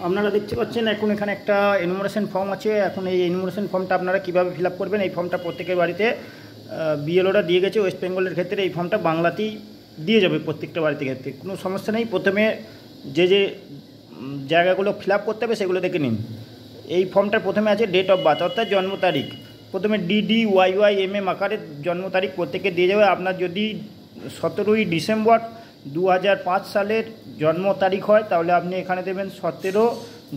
আপনারা দেখতে পাচ্ছেন এখন এখানে একটা এনুমারেশন ফর্ম আছে। এখন এই এনুমারেশন ফর্মটা আপনারা কীভাবে ফিল আপ করবেন, এই ফর্মটা প্রত্যেকের বাড়িতে বিএলওরা দিয়ে গেছে। ওয়েস্ট বেঙ্গলের ক্ষেত্রে এই ফর্মটা বাংলাতেই দিয়ে যাবে প্রত্যেকটা বাড়িতে ক্ষেত্রে, কোনো সমস্যা নেই। প্রথমে যে জায়গাগুলো ফিল আপ করতে হবে সেগুলো দেখে নিন। এই ফর্মটার প্রথমে আছে ডেট অফ বার্থ অর্থাৎ জন্ম তারিখ। প্রথমে DDYYMM আকারে জন্ম তারিখ প্রত্যেকে দিয়ে যাবে। আপনার যদি 17ই ডিসেম্বর 2005 সালের জন্ম তারিখ হয় তাহলে আপনি এখানে দেবেন 17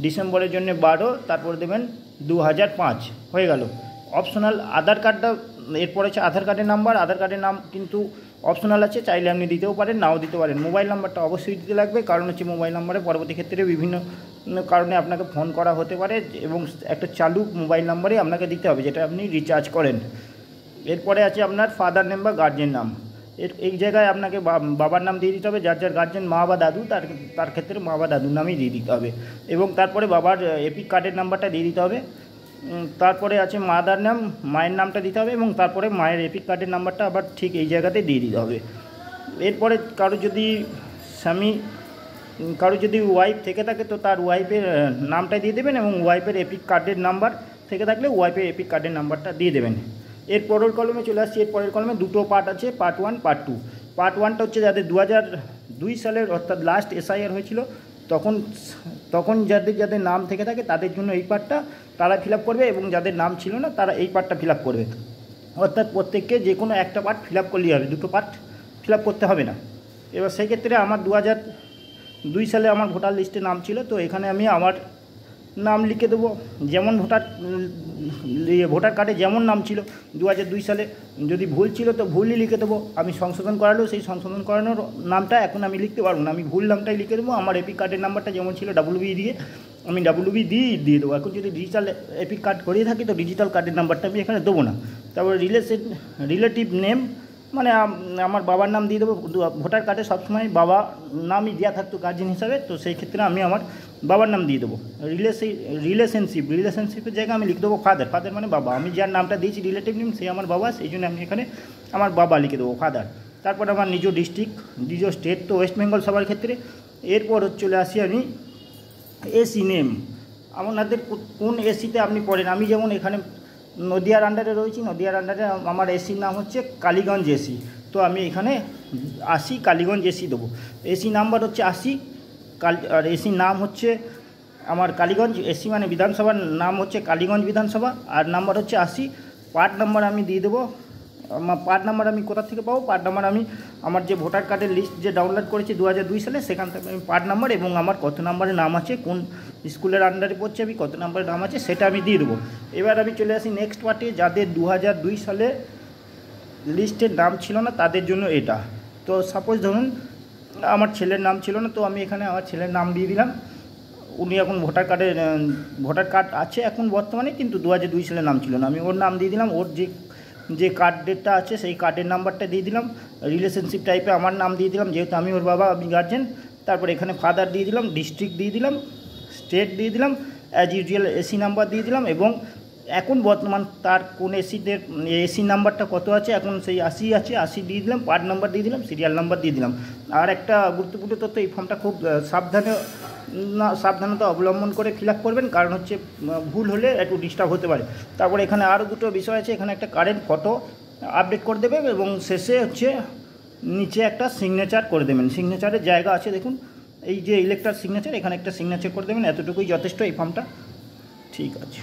ডিসেম্বরের জন্য 12, তারপর দেবেন 2005, হয়ে গেল। অপশনাল আধার কার্ডটা এরপর আছে আধার কার্ডের নাম্বার। আধার কার্ডের নাম কিন্তু অপশনাল আছে, চাইলে আপনি দিতেও পারেন, নাও দিতে পারেন। মোবাইল নাম্বারটা অবশ্যই দিতে লাগবে, কারণ হচ্ছে মোবাইল নাম্বারে পরবর্তী ক্ষেত্রে বিভিন্ন কারণে আপনাকে ফোন করা হতে পারে এবং একটা চালু মোবাইল নাম্বারে আপনাকে দিতে হবে, যেটা আপনি রিচার্জ করেন। এরপরে আছে আপনার ফাদার নেম বা গার্জেন নাম। এই জায়গায় আপনাকে বাবার নাম দিয়ে দিতে হবে, যার যার গার্জেন মা বা দাদু তার ক্ষেত্রে মা বা দাদুর নামই দিয়ে দিতে হবে। এবং তারপরে বাবার এপিক কার্ডের নাম্বারটা দিয়ে দিতে হবে। তারপরে আছে মাদার নাম, মায়ের নামটা দিতে হবে এবং তারপরে মায়ের এপিক কার্ডের নাম্বারটা আবার ঠিক এই জায়গাতে দিয়ে দিতে হবে। এরপরে কারো যদি ওয়াইফ থেকে থাকে তো তার ওয়াইফের নামটা দিয়ে দেবেন এবং ওয়াইফের এপিক কার্ডের নাম্বার থেকে থাকলে ওয়াইফের এপিক কার্ডের নাম্বারটা দিয়ে দেবেন। এর পরের কলমে চলে আসছি। এর পরের কলমে দুটো পার্ট আছে, পার্ট 1 পার্ট 2। পার্ট 1টা হচ্ছে যাদের 2002 সালের অর্থাৎ লাস্ট SIR হয়েছিল তখন যাদের নাম থেকে থাকে তাদের জন্য এই পার্টটা তারা ফিল আপ করবে, এবং যাদের নাম ছিল না তারা এই পার্টটা ফিল আপ করবে। অর্থাৎ প্রত্যেককে যে কোনো একটা পার্ট ফিল আপ করলেই হবে, দুটো পার্ট ফিল আপ করতে হবে না। এবার সেই ক্ষেত্রে আমার 2002 সালে আমার ভোটার লিস্টে নাম ছিল, তো এখানে আমি আমার নাম লিখে দেবো যেমন ভোটার কার্ডে যেমন নাম ছিল 2002 সালে। যদি ভুল ছিল তো ভুলই লিখে দেবো। আমি সংশোধন করালেও সেই সংশোধন করানোর নামটা এখন আমি লিখতে পারবো না, আমি ভুল নামটাই লিখে দেবো। আমার এপিক কার্ডের নাম্বারটা যেমন ছিল WB দিয়ে আমি WB দিয়ে দেবো। এখন যদি ডিজিটাল এপিক কার্ড করিয়ে থাকি তো ডিজিটাল কার্ডের নাম্বারটা আমি এখানে দেবো না। তারপরে রিলেটিভ নেম মানে আমার বাবার নাম দিয়ে দেবো। ভোটার কার্ডে সবসময় বাবা নামই দেওয়া থাকতো গার্জেন হিসাবে, তো সেই ক্ষেত্রে আমি আমার বাবার নাম দিয়ে দেবো। রিলেশনশিপের জায়গায় আমি লিখে দেবো ফাদার মানে বাবা। আমি যার নামটা দিয়েছি রিলেটিভ নেম সে আমার বাবা, সেই জন্য আমি এখানে আমার বাবা লিখে দেবো ফাদার। তারপর আমার নিজ ডিস্ট্রিক্ট, নিজ স্টেট তো ওয়েস্ট বেঙ্গল সবার ক্ষেত্রে। এরপর চলে আসি আমি এসি নেম, আপনাদের কোন এসিতে আপনি পড়েন। আমি যেমন এখানে নদিয়ার আন্ডারে রয়েছি, নদিয়ার আন্ডারে আমার এসির নাম হচ্ছে কালীগঞ্জ এসি, তো আমি এখানে 80 কালীগঞ্জ এসি দেবো। এসি নাম্বার হচ্ছে 80, আর এসির নাম হচ্ছে আমার কালীগঞ্জ এসি মানে বিধানসভার নাম হচ্ছে কালীগঞ্জ বিধানসভা, আর নাম্বার হচ্ছে 80। পার্ট নাম্বার আমি দিয়ে দেবো। পার্ট নাম্বার আমি কোথা থেকে পাবো? পার্ট নাম্বার আমি আমার যে ভোটার কার্ডের লিস্ট যে ডাউনলোড করেছি 2002 সালে সেখান থেকে আমি পার্ট নাম্বার এবং আমার কত নাম্বারে নাম আছে, কোন স্কুলের আন্ডারে পড়ছে আমি কত নাম্বারে নাম আছে সেটা আমি দিয়ে দেবো। এবার আমি চলে আসি নেক্সট পার্টে। যাদের 2002 সালে লিস্টের নাম ছিল না তাদের জন্য এটা। তো সাপোজ ধরুন আমার ছেলের নাম ছিল না, তো আমি এখানে আমার ছেলের নাম দিয়ে দিলাম। উনি এখন ভোটার কার্ড আছে এখন বর্তমানে, কিন্তু 2002 সালে নাম ছিল না, আমি ওর নাম দিয়ে দিলাম। ওর যে কার্ডেরটা আছে সেই কার্ডের নাম্বারটা দিয়ে দিলাম। রিলেশনশিপ টাইপে আমার নাম দিয়ে দিলাম, যেহেতু আমি ওর বাবা, আমি গার্জেন। তারপর এখানে ফাদার দিয়ে দিলাম, ডিস্ট্রিক্ট দিয়ে দিলাম, স্টেট দিয়ে দিলাম, অ্যাজ ইউজুয়াল এসি নাম্বার দিয়ে দিলাম, এবং এখন বর্তমান তার কোন এসি নাম্বারটা কত আছে, এখন সেই 80 আছে, 80 দিয়ে দিলাম, পার্ট নাম্বার দিয়ে দিলাম, সিরিয়াল নাম্বার দিয়ে দিলাম। আর একটা গুরুত্বপূর্ণ তথ্য, এই ফর্মটা খুব সাবধানতা অবলম্বন করে ফিল আপ করবেন, কারণ হচ্ছে ভুল হলে একটু ডিস্টার্ব হতে পারে। তারপরে এখানে আরও দুটো বিষয় আছে, এখানে একটা কারেন্ট ফটো আপডেট করে দেবে এবং শেষে হচ্ছে নিচে একটা সিগনেচার করে দেবেন। সিগনেচারের জায়গা আছে দেখুন, এই যে ইলেকট্রাল সিগনেচার, এখানে একটা সিগনেচার করে দেবেন। এতটুকুই যথেষ্ট এই ফর্মটা। ঠিক আছে।